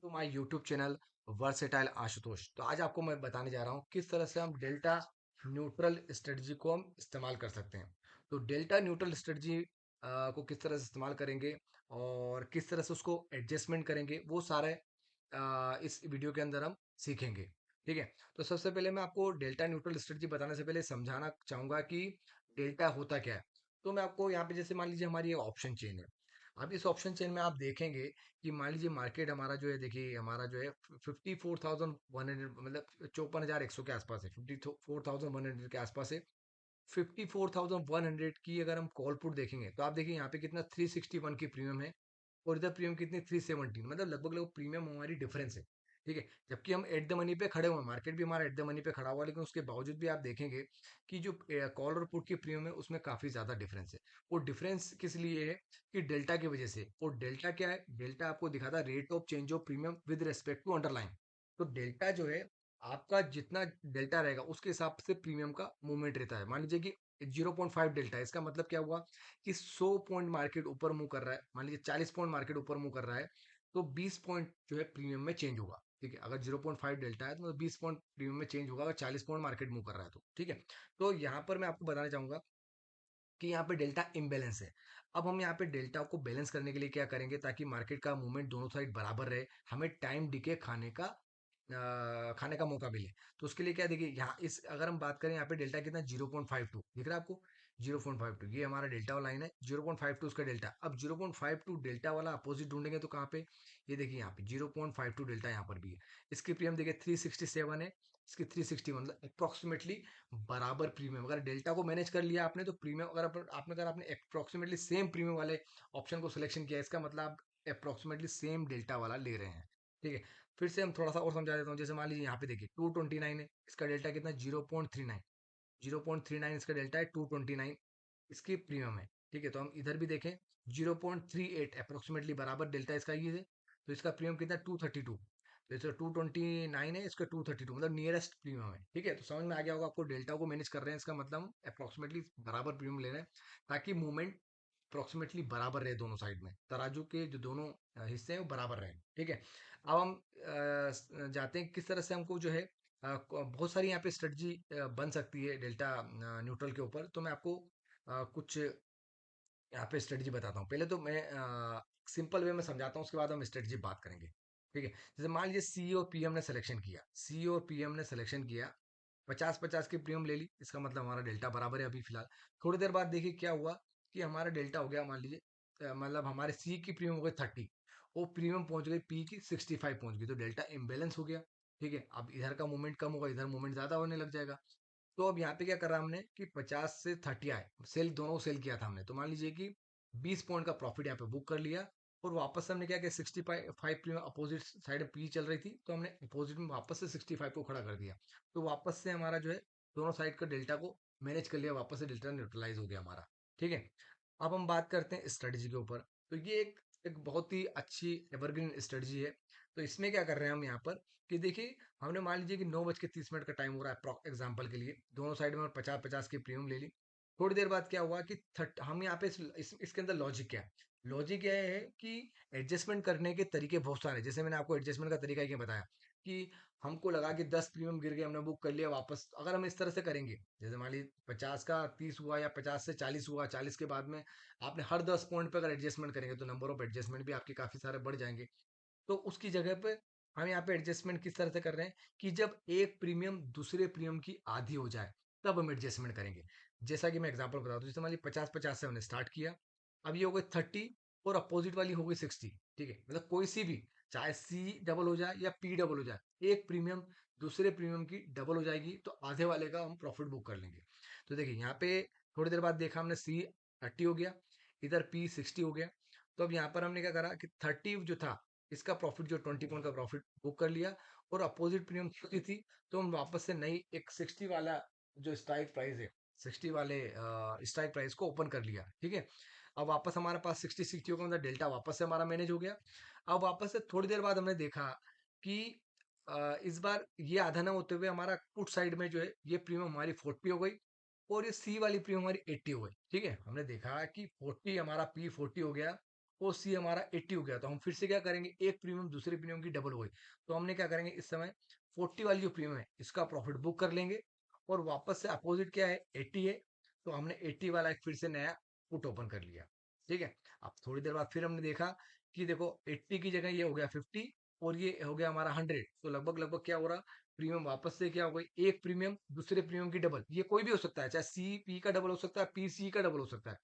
To my YouTube channel versatile Ashutosh. तो आज आपको मैं बताने जा रहा हूँ किस तरह से हम डेल्टा न्यूट्रल स्ट्रेटजी को हम इस्तेमाल कर सकते हैं। तो डेल्टा न्यूट्रल स्ट्रेटजी को किस तरह से इस्तेमाल करेंगे और किस तरह से उसको एडजस्टमेंट करेंगे, वो सारे इस वीडियो के अंदर हम सीखेंगे। ठीक है। तो सबसे पहले मैं आपको डेल्टा न्यूट्रल स्ट्रेटजी बताने से पहले समझाना चाहूंगा कि डेल्टा होता क्या है। तो मैं आपको यहाँ पे जैसे मान लीजिए हमारी ऑप्शन चेन है। अब इस ऑप्शन चेन में आप देखेंगे कि मान लीजिए मार्केट हमारा जो है, देखिए हमारा जो है 54,100, मतलब 54,100 के आसपास है, 54,100 के आसपास है। 54,100 की अगर हम कॉल पुट देखेंगे तो आप देखिए यहाँ पे कितना 361 की प्रीमियम है और इधर प्रीमियम कितनी 317, मतलब लगभग लगभग प्रीमियम हमारी डिफरेंस है। ठीक है। जबकि हम एट द मनी पे खड़े हुए हैं, मार्केट भी हमारा एट द मनी पे खड़ा हुआ है, लेकिन उसके बावजूद भी आप देखेंगे कि जो कॉल और पुट की प्रीमियम है उसमें काफी ज्यादा डिफरेंस है। वो डिफरेंस किस लिए है? कि डेल्टा की वजह से। और डेल्टा क्या है? डेल्टा आपको दिखाता है rate of change of premium with respect to underline. तो डेल्टा जो है, आपका जितना डेल्टा रहेगा उसके हिसाब से प्रीमियम का मूवमेंट रहता है। मान लीजिए कि 0.5 डेल्टा है, इसका मतलब क्या हुआ कि 100 पॉइंट मार्केट ऊपर मूव कर रहा है, मान लीजिए 40 पॉइंट मार्केट ऊपर मूव कर रहा है, तो 20 पॉइंट जो है प्रीमियम में चेंज होगा। ठीक है। अगर 0.5 डेल्टा है तो मतलब 20 पॉइंट प्रीमियम में चेंज होगा, अगर 40 पॉइंट मार्केट मूव कर रहा है तो। ठीक है। तो यहाँ पर मैं आपको बताना चाहूंगा कि यहाँ पे डेल्टा इम्बैलेंस है। अब हम यहाँ पे डेल्टा को बैलेंस करने के लिए क्या करेंगे, ताकि मार्केट का मूवमेंट दोनों साइड बराबर रहे, हमें टाइम डिके खाने का मौका मिले। तो उसके लिए क्या, देखिए यहाँ इस अगर हम बात करें यहाँ पे डेल्टा कितना 0.52 दिख रहा है आपको। 0.52 ये हमारा डेल्टा वाला लाइन है, 0.52 उसका डेल्टा। अब 0.52 डेल्टा वाला अपोजिट ढूंढेंगे तो कहाँ पे, ये देखिए यहाँ पे 0.52 डेल्टा यहाँ पर भी है। इसकी प्रीमियम देखिए 367 है, इसकी 360, मतलब अप्रोक्सीमेटली बराबर प्रीमियम। अगर डेल्टा को मैनेज कर लिया आपने तो प्रीमियम, अगर आपने अप्रोक्सीमेटली सेम प्रीमियम वाले ऑप्शन को सिलेक्शन किया, इसका मतलब आप अप्रोक्सीमेटली सेम डेल्टा वाला ले रहे हैं। ठीक है। फिर से हम थोड़ा सा और समझा देता हूँ। जैसे मान लीजिए यहाँ पे देखिए 229 है, इसका डेल्टा कितना 0.39। 0.39 इसका डेल्टा है, 229 इसकी प्रीमियम है। ठीक है। तो हम इधर भी देखें 0.38 अप्रोक्सीमेटली बराबर डेल्टा इसका ये है, तो इसका प्रीमियम कितना 232। तो इसका 229 है, इसका 232, मतलब नियरेस्ट प्रीमियम है। ठीक है। तो समझ में आ गया होगा आपको, डेल्टा को मैनेज कर रहे हैं, इसका मतलब अप्रोक्सीमेटली बराबर प्रीमियम ले रहे हैं, ताकि मूवमेंट अप्रोक्सीमेटली बराबर रहे, दोनों साइड में तराजू के जो दोनों हिस्से हैं वो बराबर रहे। ठीक है। अब हम जाते हैं किस तरह से हमको जो है बहुत सारी यहाँ पे स्ट्रेटजी बन सकती है डेल्टा न्यूट्रल के ऊपर। तो मैं आपको कुछ यहाँ पे स्ट्रेटजी बताता हूँ। पहले तो मैं सिंपल वे में समझाता हूँ, उसके बाद हम स्ट्रेटजी बात करेंगे। ठीक है। जैसे मान लीजिए सी और पीएम ने सिलेक्शन किया, सी और पीएम ने सिलेक्शन किया, 50-50 की प्रीमियम ले ली, इसका मतलब हमारा डेल्टा बराबर है अभी फिलहाल। थोड़ी देर बाद देखिए क्या हुआ कि हमारा डेल्टा हो गया, मान लीजिए मतलब हमारे सी की प्रीमियम हो गई 30, वो प्रीमियम पहुंच गई पी की 65 पहुंच गई, तो डेल्टा इम्बेलेंस हो गया। ठीक है। अब इधर का मूवमेंट कम होगा, इधर मूवमेंट ज्यादा होने लग जाएगा। तो अब यहाँ पे क्या करा हमने कि 50 से 30 आए, सेल दोनों सेल किया था हमने, तो मान लीजिए कि 20 पॉइंट का प्रॉफिट यहाँ पे बुक कर लिया। और वापस से हमने क्या किया, 65 प्रीमियम अपोजिट साइड पी चल रही थी, तो हमने अपोजिट में वापस से 65 को खड़ा कर दिया। तो वापस से हमारा जो है दोनों साइड का डेल्टा को मैनेज कर लिया, वापस से डेल्टा न्यूट्रलाइज हो गया हमारा। ठीक है। अब हम बात करते हैं स्ट्रेटजी के ऊपर। तो ये एक बहुत ही अच्छी एवरग्रीन स्ट्रेटजी है। तो इसमें क्या कर रहे हैं हम यहाँ पर कि देखिए, हमने मान लीजिए कि 9:30 का टाइम हो रहा है एग्जाम्पल के लिए, दोनों साइड में 50-50 की प्रीमियम ले ली। थोड़ी देर बाद क्या हुआ कि हम यहाँ पे इसके अंदर लॉजिक क्या है, लॉजिक यह है कि एडजस्टमेंट करने के तरीके बहुत सारे हैं। जैसे मैंने आपको एडजस्टमेंट का तरीका क्या बताया कि हमको लगा कि 10 प्रीमियम गिर गए, हमने बुक कर लिया वापस। अगर हम इस तरह से करेंगे, जैसे मान लीजिए 50 का 30 हुआ या 50 से 40 हुआ, 40 के बाद में आपने हर 10 पॉइंट पे अगर एडजस्टमेंट करेंगे तो नंबर ऑफ एडजस्टमेंट भी आपके काफी सारे बढ़ जाएंगे। तो उसकी जगह पे हम यहाँ पे एडजस्टमेंट किस तरह से कर रहे हैं कि जब एक प्रीमियम दूसरे प्रीमियम की आधी हो जाए तब हम एडजस्टमेंट करेंगे। जैसा कि मैं एग्जांपल बता दूं, जैसे मान लीजिए 50-50 से हमने स्टार्ट किया, अब ये हो गई 30 और अपोजिट वाली हो गई 60। ठीक है। मतलब कोई सी भी, चाहे सी डबल हो जाए या पी डबल हो जाए, एक प्रीमियम दूसरे प्रीमियम की डबल हो जाएगी तो आधे वाले का हम प्रॉफिट बुक कर लेंगे। तो देखिए यहाँ पे थोड़ी देर बाद देखा हमने सी 30 हो गया, इधर पी 60 हो गया। तो अब यहाँ पर हमने क्या करा कि 30 जो था, इसका प्रॉफिट जो 20 पॉइंट का प्रॉफिट बुक कर लिया, और अपोजिट प्रीमियम की थी, तो हम वापस से नई एक 60 वाला जो स्ट्राइक प्राइस है, 60 वाले स्ट्राइक प्राइस को ओपन कर लिया। ठीक है। अब वापस हमारे पास 60-60 होगा, मतलब डेल्टा वापस से हमारा मैनेज हो गया। अब वापस से थोड़ी देर बाद हमने देखा कि इस बार ये आधा ना होते हुए हमारा पुट साइड में जो है ये प्रीमियम हमारी 40 हो गई, और ये सी वाली प्रीमियम हमारी 80 हो गई। ठीक है। हमने देखा कि 40 हमारा पी 40 हो गया और सी हमारा 80 हो गया, तो हम फिर से क्या करेंगे, एक प्रीमियम दूसरे प्रीमियम की डबल हो गई, तो हमने क्या करेंगे इस समय 40 वाली जो प्रीमियम है इसका प्रॉफिट बुक कर लेंगे, और वापस से अपोजिट क्या है 80 है, तो हमने 80 वाला एक फिर से नया पुट ओपन कर लिया। ठीक है, अब थोड़ी देर बाद फिर हमने देखा कि देखो 80 की जगह ये हो गया 50 और ये हो गया हमारा 100, तो लगभग लगभग क्या हो रहा, प्रीमियम वापस से क्या हो गई, एक प्रीमियम दूसरे प्रीमियम की डबल, ये कोई भी हो सकता है, चाहे सी पी का डबल हो सकता है, पी सी का डबल हो सकता है।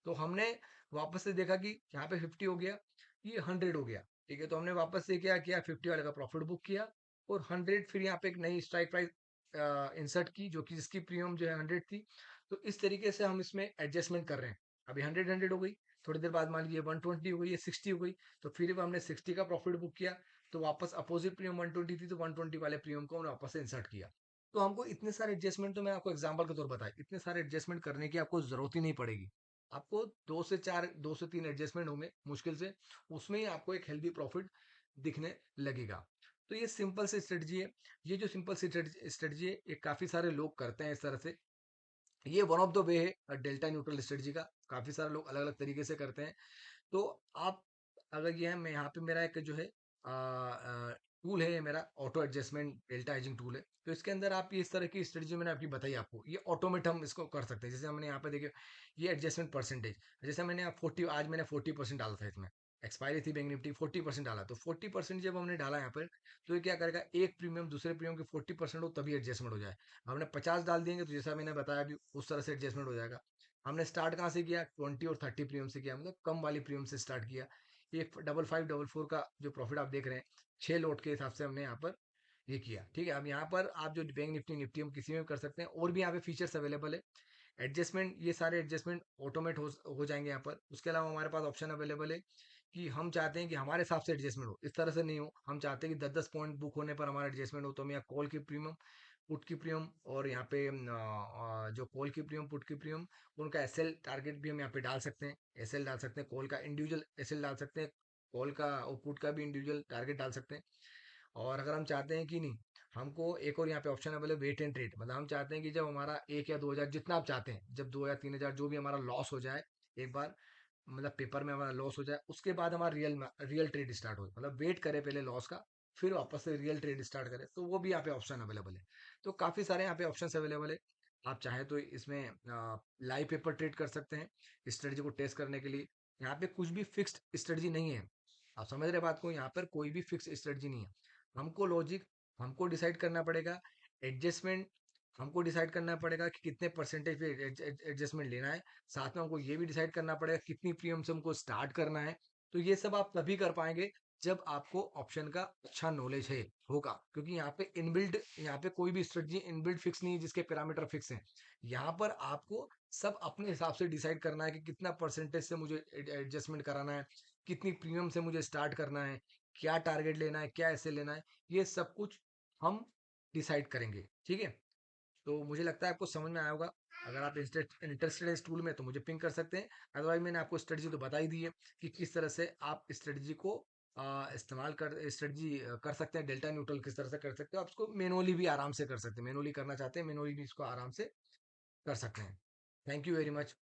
तो हमने वापस से देखा कि यहाँ पे 50 हो गया, ये 100 हो गया। ठीक है, तो हमने वापस से क्या किया, 50 वाले का प्रॉफिट बुक किया, और 100 फिर यहाँ पे एक नई स्ट्राइक प्राइस इंसर्ट की, जो कि जिसकी प्रीमियम जो है 100 थी। तो इस तरीके से हम इसमें एडजस्टमेंट कर रहे हैं। अभी 100 हो गई, थोड़ी देर बाद मान लीजिए 120 हो गई, ये 60 हो गई, तो फिर हमने 60 का प्रॉफिट बुक किया, तो वापस अपोजिट प्रीमियम 120 थी, तो 120 वाले प्रीमियम को हमने वापस से इंसर्ट किया। तो हमको इतने सारे एडजस्टमेंट, तो मैं आपको एग्जांपल के तौर पर बताया, इतने सारे एडजस्टमेंट करने की आपको जरूरत ही नहीं पड़ेगी। आपको 2 से 3 एडजस्टमेंट होंगे मुश्किल से, उसमें ही आपको एक हेल्दी प्रॉफिट दिखने लगेगा। तो ये सिंपल सी स्ट्रेटजी है। ये जो सिंपल सी स्ट्रेटजी है, ये काफी सारे लोग करते हैं इस तरह से। ये वन ऑफ द वे है डेल्टा न्यूट्रल स्ट्रेटजी का, काफी सारे लोग अलग अलग तरीके से करते हैं। तो आप, अगर ये है, मैं यहाँ पे मेरा एक जो है टूल है, ये मेरा auto adjustment delta ageing tool है, तो इसके अंदर आप ये इस तरह की स्ट्रेटजी मैंने आपकी बताई आपको, ये ऑटोमेट हम इसको कर सकते हैं। जैसे हमने यहाँ पे देखिए, ये एडजस्टमेंट परसेंटेज, जैसे मैंने आप 40, आज मैंने 40% डाला था इसमें, एक्सपायरी थी बैंक निफ्टी, 40% डाला, तो 40% जब हमने डाला यहाँ पर, तो ये क्या करेगा, एक प्रीमियम दूसरे प्रीमियम के 40% हो तभी एडजस्टमेंट हो जाए। हमने 50 डाल देंगे, तो जैसा मैंने बताया अभी, उस तरह से एडजस्टमेंट हो जाएगा। हमने स्टार्ट कहाँ से किया, 20 और 30 प्रीमियम से किया, मतलब कम वाली प्रीमियम से स्टार्ट किया। ये 5544 का जो प्रॉफिट आप देख रहे हैं, 6 लोट के हिसाब से हमने यहाँ पर ये किया। ठीक है, अब यहाँ पर आप जो बैंक निफ्टी निफ्टी हम किसी में भी कर सकते हैं, और भी यहाँ पे फीचर्स अवेलेबल है। एडजस्टमेंट, ये सारे एडजस्टमेंट ऑटोमेट हो जाएंगे यहाँ पर। उसके अलावा हमारे पास ऑप्शन अवेलेबल है कि हम चाहते हैं कि हमारे हिसाब से एडजस्टमेंट हो, इस तरह से नहीं हो, हम चाहते हैं कि 10-10 पॉइंट बुक होने पर हमारा एडजस्टमेंट हो, तो हम यहाँ कॉल की प्रीमियम, पुट की प्रीमियम, और यहाँ पे जो कॉल की प्रीमियम, पुट की प्रीमियम, उनका एसएल टारगेट भी हम यहाँ पे डाल सकते हैं, एसएल डाल सकते हैं, कॉल का इंडिविजुअल एसएल डाल सकते हैं, कॉल का और पुट का भी इंडिविजुअल टारगेट डाल सकते हैं। और अगर हम चाहते हैं कि नहीं, हमको एक और यहाँ पे option available, wait and trade, मतलब हम चाहते हैं कि जब हमारा 1 या 2 हज़ार, जितना आप चाहते हैं, जब 2 या 3 हज़ार जो भी हमारा लॉस हो जाए एक बार, मतलब पेपर में हमारा लॉस हो जाए, उसके बाद हमारा रियल ट्रेड स्टार्ट हो, मतलब वेट करे पहले लॉस का, फिर वापस से रियल ट्रेड स्टार्ट करें, तो वो भी यहाँ पे ऑप्शन अवेलेबल है। तो काफी सारे यहाँ पे ऑप्शन अवेलेबल है। आप चाहे तो इसमें लाइव पेपर ट्रेड कर सकते हैं, स्ट्रेटजी को टेस्ट करने के लिए। यहाँ पे कुछ भी फिक्स्ड स्ट्रेटजी नहीं है, आप समझ रहे बात को, यहाँ पर कोई भी फिक्स स्ट्रेटजी नहीं है। हमको लॉजिक, हमको डिसाइड करना पड़ेगा, एडजस्टमेंट हमको डिसाइड करना पड़ेगा कि कितने परसेंटेज पे एडजस्टमेंट लेना है, साथ में हमको ये भी डिसाइड करना पड़ेगा कितनी प्रीमियम से हमको स्टार्ट करना है। तो ये सब आप तभी कर पाएंगे जब आपको ऑप्शन का अच्छा नॉलेज है होगा, क्योंकि यहाँ पे इनबिल्ड, यहाँ पे कोई भी स्ट्रेटजी इनबिल्ड फिक्स नहीं है जिसके पैरामीटर फिक्स हैं। यहाँ पर आपको सब अपने हिसाब से डिसाइड करना है कि कितना परसेंटेज से मुझे एडजस्टमेंट कराना है, कितनी प्रीमियम से मुझे स्टार्ट करना है, क्या टारगेट लेना है, क्या ऐसे लेना है, ये सब कुछ हम डिसाइड करेंगे। ठीक है, तो मुझे लगता है आपको समझ में आया होगा। अगर आप इंटरेस्टेड है इस टूल में, तो मुझे पिंक कर सकते हैं। अदरवाइज मैंने आपको स्ट्रेटजी तो बता ही दी है कि किस तरह से आप स्ट्रेटजी को इस्तेमाल कर, स्ट्रेटजी कर सकते हैं, डेल्टा न्यूट्रल किस तरह से कर सकते हो, आप इसको मैनुअली भी आराम से कर सकते हैं, मैनुअली करना चाहते हैं मैनुअली भी इसको आराम से कर सकते हैं। Thank you very much.